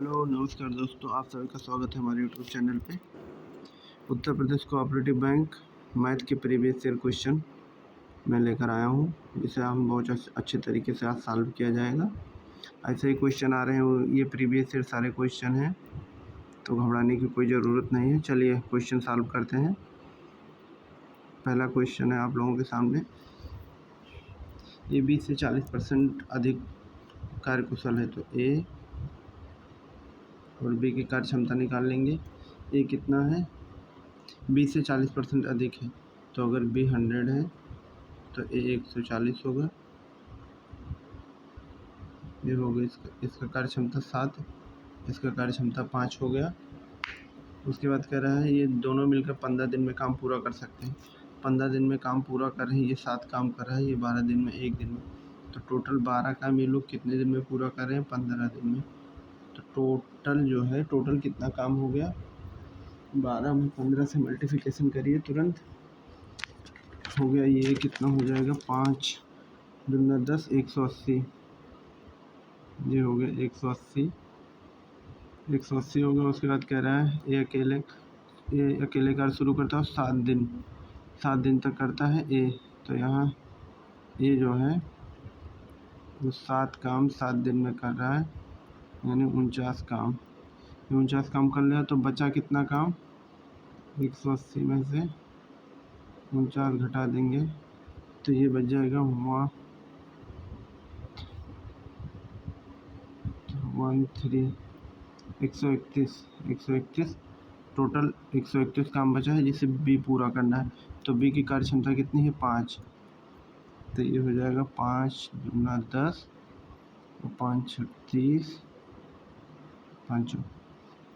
Hello नमस्कार दोस्तों, आप सभी का स्वागत है हमारे यूट्यूब चैनल पे। Uttar Pradesh cooperative bank math के प्रीवियस ईयर क्वेश्चन मैं लेकर आया हूँ, जिसे हम बहुत अच्छे तरीके से आज सॉल्व किया जाएगा। ऐसे ही क्वेश्चन आ रहे हैं, ये प्रीवियस ईयर सारे क्वेश्चन हैं, तो घबराने की कोई ज़रूरत नहीं है। चलिए क्वेश्चन सॉल्व करते हैं। पहला क्वेश्चन है आप लोगों के सामने। ए बी से 40% अधिक कार्यकुशल है, तो ए और बी की कार्य क्षमता निकाल लेंगे। ए कितना है, बी से 40% अधिक है, तो अगर बी 100 है तो ए 140 होगा। ये हो गया इसका कार्य क्षमता 7, इसका कार्य क्षमता 5 हो गया। उसके बाद कह रहा है ये दोनों मिलकर 15 दिन में काम पूरा कर सकते हैं। 15 दिन में काम पूरा कर रहे हैं, ये 7 काम कर रहा है, ये 12 दिन में, 1 दिन में, तो टोटल 12 काम ये लोग कितने दिन में पूरा कर रहे हैं, 15 दिन में। तो टोटल जो है, टोटल कितना काम हो गया, 12 में 15 से मल्टीप्लिकेशन करिए तुरंत, हो गया ये कितना हो जाएगा, 5 दूना 10, 180। ये हो गया 180 हो गया। उसके बाद कह रहा है ये अकेले कार्य शुरू करता है 7 दिन तक करता है ए। तो यहाँ ये जो है वो 7 काम 7 दिन में कर रहा है, यानी 49 काम। 49 काम कर लिया तो बचा कितना काम, 180 में से 49 घटा देंगे तो ये बच जाएगा 131। टोटल 131 काम बचा है, जिसे बी पूरा करना है। तो बी की कार्य क्षमता कितनी है, 5। तो ये हो जाएगा 5 दूना 10 और 5 36, 5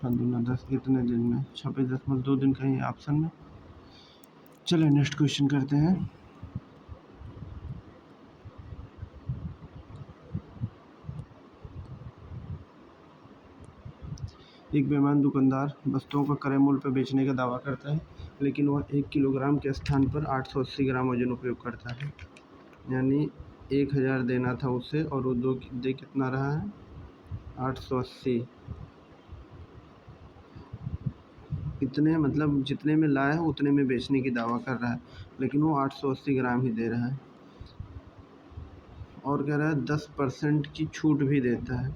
दूना 10, इतने दिन में 26.2 दिन का ही ऑप्शन में। चलिए नेक्स्ट क्वेश्चन करते हैं। एक बेईमान दुकानदार वस्तुओं को क्रय मूल्य पर बेचने का दावा करता है, लेकिन वह 1 किलोग्राम के स्थान पर 880 ग्राम वजन उपयोग करता है। यानी 1000 देना था उसे और वो दे कितना रहा है, 880। इतने मतलब जितने में लाया है उतने में बेचने की दावा कर रहा है, लेकिन वो 880 ग्राम ही दे रहा है। और कह रहा है 10% की छूट भी देता है।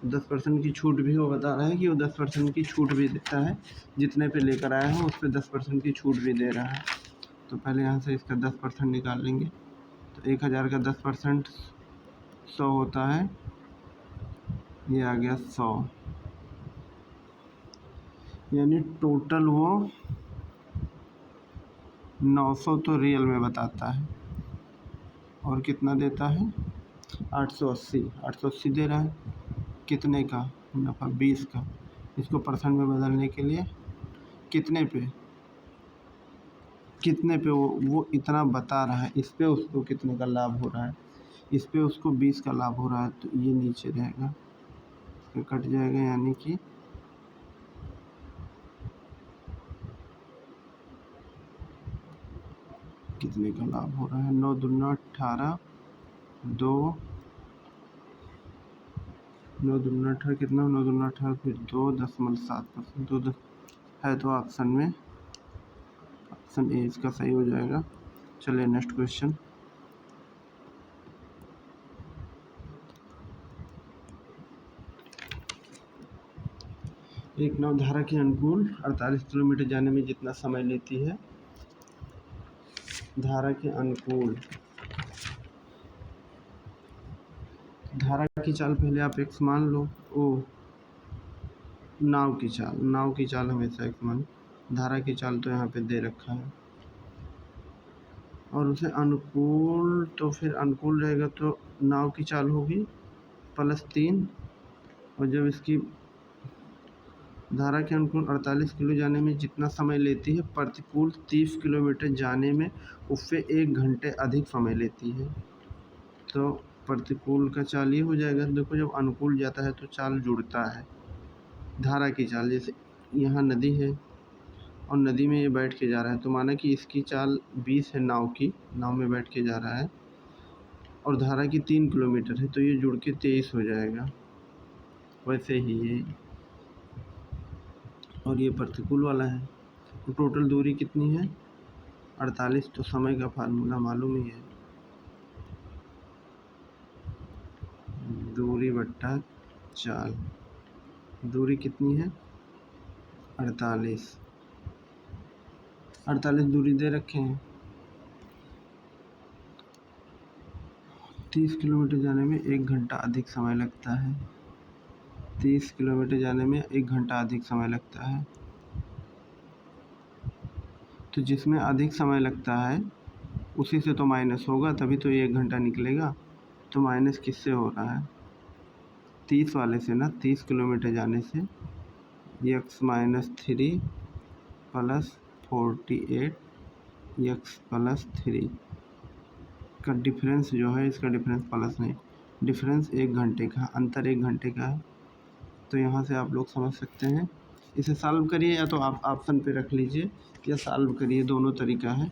10% की छूट भी, वो बता रहा है कि वो 10% की छूट भी देता है, जितने पे लेकर आया है उस पर 10% की छूट भी दे रहा है। तो पहले यहाँ से इसका 10% निकाल लेंगे। तो 1000 का 10% 100 होता है, ये आ गया 100। यानी टोटल वो 900 तो रियल में बताता है, और कितना देता है, 880 दे रहा है। कितने का नफ़ा, 20 का। इसको परसेंट में बदलने के लिए कितने पे वो इतना बता रहा है, इस पे उसको कितने का लाभ हो रहा है, इस पे उसको 20 का लाभ हो रहा है, तो ये नीचे रहेगा, इसका कट जाएगा, यानी कि कितने का लाभ हो रहा है, 9 दूना 18, 9 दूना 18 कितना, 9 दूना 18 फिर 2.7%, 2 है, तो ऑप्शन में ऑप्शन ए इसका सही हो जाएगा। चलिए नेक्स्ट क्वेश्चन। एक नाव धारा के अनुकूल 48 किलोमीटर जाने में जितना समय लेती है, धारा के अनुकूल, धारा की चाल पहले आप x मान लो, नाव की चाल हमेशा x मान, धारा की चाल तो यहाँ पे दे रखा है, और उसे अनुकूल, तो फिर अनुकूल रहेगा तो नाव की चाल होगी +3, और जब इसकी धारा के अनुकूल 48 किलो जाने में जितना समय लेती है, प्रतिकूल 30 किलोमीटर जाने में उससे 1 घंटे अधिक समय लेती है। तो प्रतिकूल का चाल ये हो जाएगा। देखो जब अनुकूल जाता है तो चाल जुड़ता है, धारा की चाल, जैसे यहाँ नदी है और नदी में ये बैठ के जा रहा है, तो माना कि इसकी चाल 20 है, नाव में बैठ के जा रहा है, और धारा की 3 किलोमीटर है, तो ये जुड़ के 23 हो जाएगा। वैसे ही ये, और ये प्रतिकूल वाला है। तो टोटल दूरी कितनी है 48। तो समय का फार्मूला मालूम ही है, दूरी बट्टा चाल। दूरी कितनी है 48। 48 दूरी दे रखे हैं। 30 किलोमीटर जाने में 1 घंटा अधिक समय लगता है। 30 किलोमीटर जाने में 1 घंटा अधिक समय लगता है। तो जिसमें अधिक समय लगता है उसी से तो माइनस होगा, तभी तो ये 1 घंटा निकलेगा। तो माइनस किससे हो रहा है 30 वाले से ना। 30 किलोमीटर जाने से x - 3 प्लस 48 x प्लस 3 का डिफरेंस जो है, इसका डिफरेंस प्लस नहीं, डिफरेंस 1 घंटे का, अंतर 1 घंटे का है। तो यहाँ से आप लोग समझ सकते हैं। इसे सॉल्व करिए, या तो आप ऑप्शन पे रख लीजिए या सॉल्व करिए, दोनों तरीका है।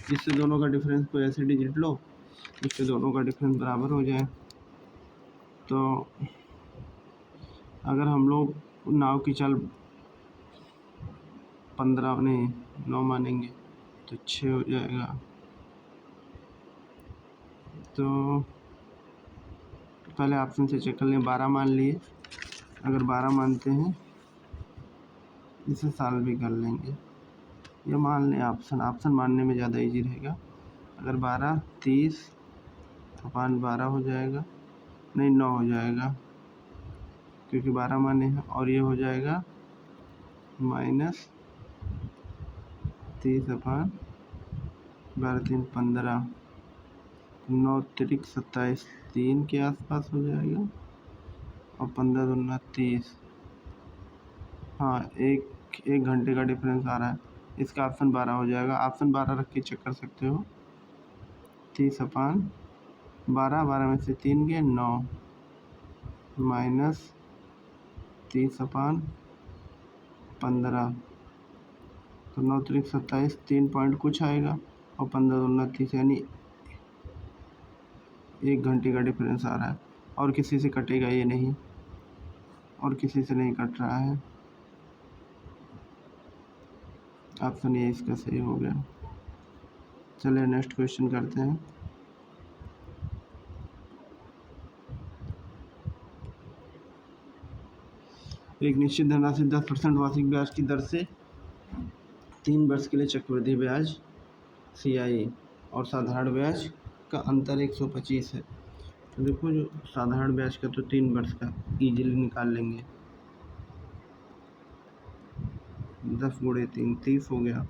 जिससे दोनों का डिफरेंस को ऐसे डिजिट लो जिससे दोनों का डिफरेंस बराबर हो जाए। तो अगर हम लोग नाव की चाल 15 नहीं 9 मानेंगे तो 6 हो जाएगा। तो पहले ऑप्शन से चेक कर लें, 12 मान लिए। अगर 12 मानते हैं इसे सॉल्व भी कर लेंगे, या मान लें ऑप्शन मानने में ज़्यादा इजी रहेगा। अगर 12 30 अपान 12 हो जाएगा, नहीं 9 हो जाएगा क्योंकि 12 माने हैं। और ये हो जाएगा माइनस 30 अपान 12 3 15, 9 3 27 3 के आसपास हो जाएगा, और 15 दूना 30। हाँ, एक घंटे का डिफरेंस आ रहा है। इसका ऑप्शन 12 हो जाएगा। ऑप्शन 12 रख के चेक कर सकते हो। 30 अपान 12, 12 में से 3 गए 9, माइनस 30 अपान 15, तो 9 3 27, 3 पॉइंट कुछ आएगा, और 15 दूना 30, यानी 1 घंटे का डिफरेंस आ रहा है। और किसी से कटेगा ये नहीं, और किसी से नहीं कट रहा है। ऑप्शन ये इसका सही हो गया। चलिए नेक्स्ट क्वेश्चन करते हैं। एक निश्चित धनराशि 10% वार्षिक ब्याज की दर से 3 वर्ष के लिए चक्रवृद्धि ब्याज CI और साधारण ब्याज का अंतर 125 है। तो देखो, जो साधारण ब्याज का तो 3 वर्ष का इजीली निकाल लेंगे। 10 × 3 30 हो गया।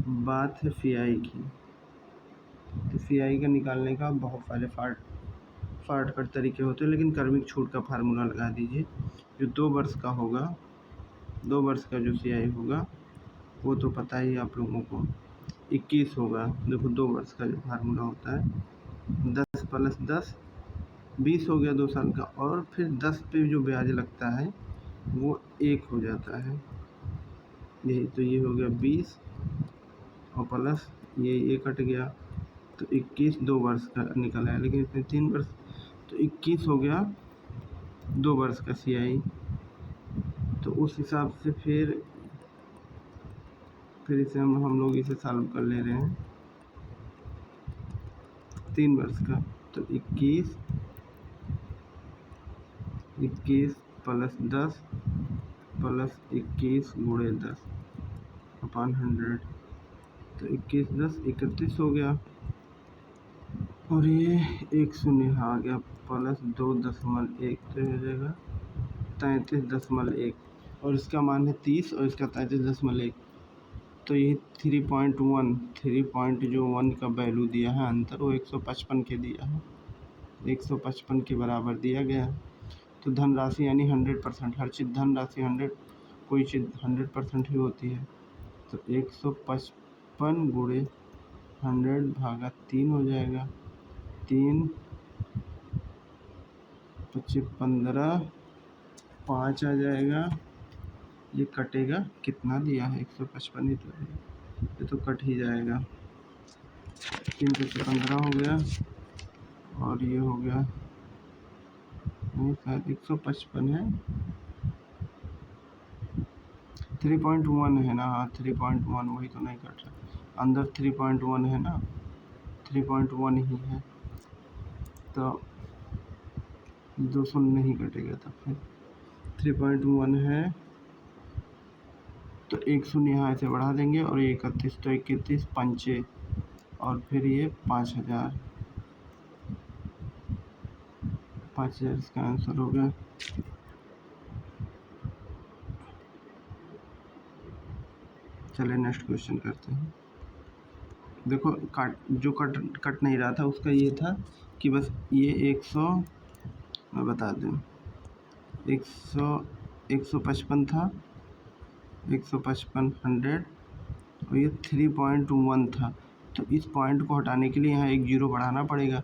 बात है CI की, तो CI का निकालने का बहुत सारे शॉर्टकट तरीके होते हैं, लेकिन क्रमिक छूट का फार्मूला लगा दीजिए। जो 2 वर्ष का होगा, 2 वर्ष का जो CI होगा वो तो पता ही आप लोगों को 21 होगा। देखो 2 वर्ष का जो फार्मूला होता है 10 + 10 20 हो गया 2 साल का, और फिर 10 पे जो ब्याज लगता है वो 1 हो जाता है। यही तो, ये हो गया 20 और प्लस ये कट गया, तो 21 2 वर्ष का निकला है। लेकिन इसमें 3 वर्ष, तो 21 हो गया 2 वर्ष का CI। तो उस हिसाब से फिर इसे हम लोग इसे सॉल्व कर ले रहे हैं 3 वर्ष का। तो 21 + 10 + 21 × 10 अपान 100। तो 21 10 31 हो गया, और ये 1 शून्य आ गया, प्लस 2.1, तो हो जाएगा 33.1, और इसका मान है 30 और इसका 33.1। तो ये 3.1 का वैल्यू दिया है अंतर, वो 155 के दिया है, 155 के बराबर दिया गया है। तो धनराशि यानी 100%, हर चीज़ धनराशि 100, कोई चीज़ 100% ही होती है। तो 155 × 100/3 हो जाएगा। 3 25 15 5 आ जाएगा। ये कटेगा, कितना दिया है 155 ही तो है, ये तो कट ही जाएगा। 3 25 15 हो गया, और ये हो गया नहीं शायद 155 है, 3.1 है ना। हाँ 3.1, वही तो नहीं कट रहा अंदर, 3.1 है ना, 3.1 ही है, तो 200 नहीं कटेगा। तो फिर 3.1 है, तो 1 शून्य यहाँ से बढ़ा देंगे और 31, तो 31 पंचे और फिर ये 5000, 5000 इसका आंसर हो गया। चलिए नेक्स्ट क्वेश्चन करते हैं। देखो कट नहीं रहा था उसका ये था कि बस ये 100, मैं बता दूँ, 155 था, 155 100 और ये 3.1 था। तो इस पॉइंट को हटाने के लिए यहाँ एक जीरो बढ़ाना पड़ेगा,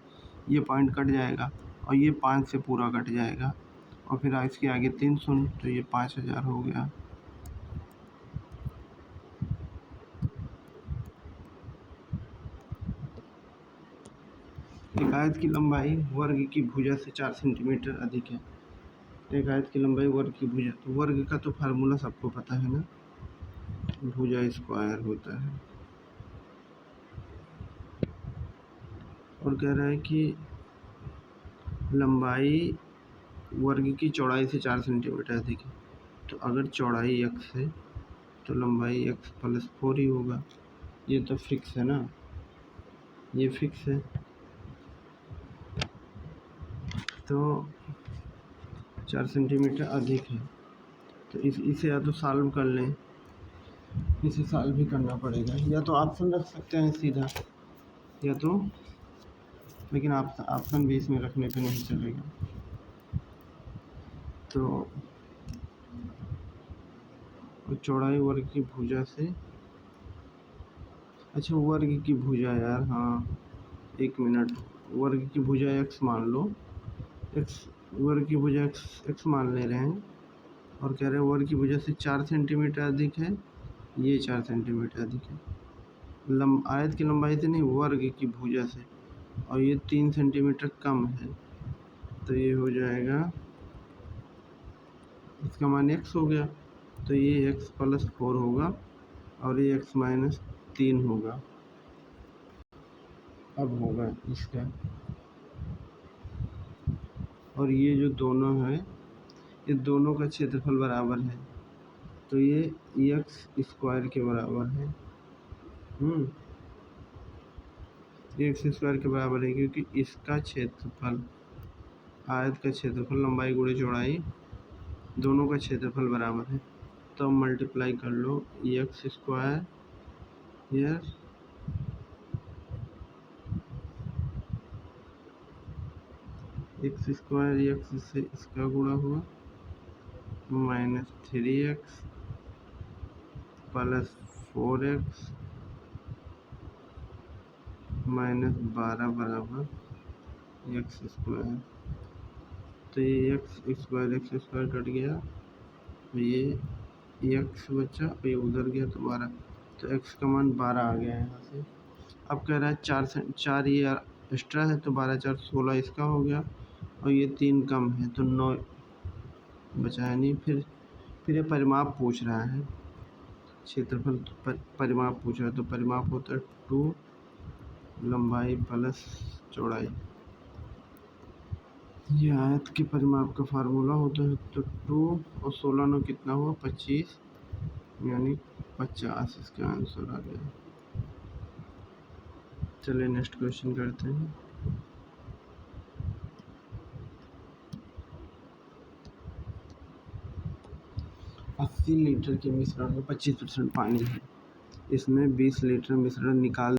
ये पॉइंट कट जाएगा और ये 5 से पूरा कट जाएगा और फिर इसके आगे 3 शून्य, तो ये 5000 हो गया। एक आयत की लंबाई वर्ग की भुजा से 4 सेंटीमीटर अधिक है। एक आयत की लंबाई वर्ग की भुजा, तो वर्ग का तो फार्मूला सबको पता है ना, भुजा स्क्वायर होता है। और कह रहा है कि लंबाई वर्ग की चौड़ाई से 4 सेंटीमीटर अधिक है। तो अगर चौड़ाई x है तो लंबाई x + 4 ही होगा। ये तो फिक्स है ना, ये फिक्स है। तो 4 सेंटीमीटर अधिक है, तो इसे या तो सॉल्व कर लें, इसे सॉल्व भी करना पड़ेगा, या तो ऑप्शन रख सकते हैं सीधा, या तो, लेकिन ऑप्शन भी इसमें रखने पे नहीं चलेगा। तो चौड़ाई वर्ग की भुजा से, अच्छा वर्ग की भुजा यार, हाँ 1 मिनट, वर्ग की भुजा x मान लो, x वर्ग की भुजा x मान ले रहे हैं और कह रहे हैं वर्ग की भुजा से 4 सेंटीमीटर अधिक है, ये 4 सेंटीमीटर अधिक है। आयत की लंबाई से नहीं, वर्ग की भुजा से, और ये 3 सेंटीमीटर कम है, तो ये हो जाएगा, इसका मान x हो गया, तो ये x + 4 होगा और ये x - 3 होगा। अब होगा इसका, और ये जो दोनों है, ये दोनों का क्षेत्रफल बराबर है, तो ये x² के बराबर है। x² के बराबर है, क्योंकि इसका क्षेत्रफल, आयत का क्षेत्रफल, लंबाई गुणे चौड़ाई, दोनों का क्षेत्रफल बराबर है। तो मल्टीप्लाई कर लो, x² यार, x² x से इसका गुणा हुआ, -3x + 4x -12 बराबर x²। तो ये x² कट गया, ये x बचा, ये उधर गया तो 12, तो x का मान 12 आ गया यहाँ से। अब कह रहा है 4 ये एक्स्ट्रा है, तो 12 4 16 इसका हो गया, और ये 3 कम है तो 9 बचा है नहीं। फिर ये परिमाप पूछ रहा है, क्षेत्रफल परिमाप पूछ रहा है, तो परिमाप होता है 2 लंबाई + चौड़ाई। ये आयत के परिमाप का फार्मूला होता है, तो 2 और 16 9 कितना हुआ, 25, यानी 50 इसका आंसर आ गया। चलिए नेक्स्ट क्वेश्चन करते हैं। अस्सी लीटर के मिश्रण में 25% पानी है, इसमें 20 लीटर मिश्रण निकाल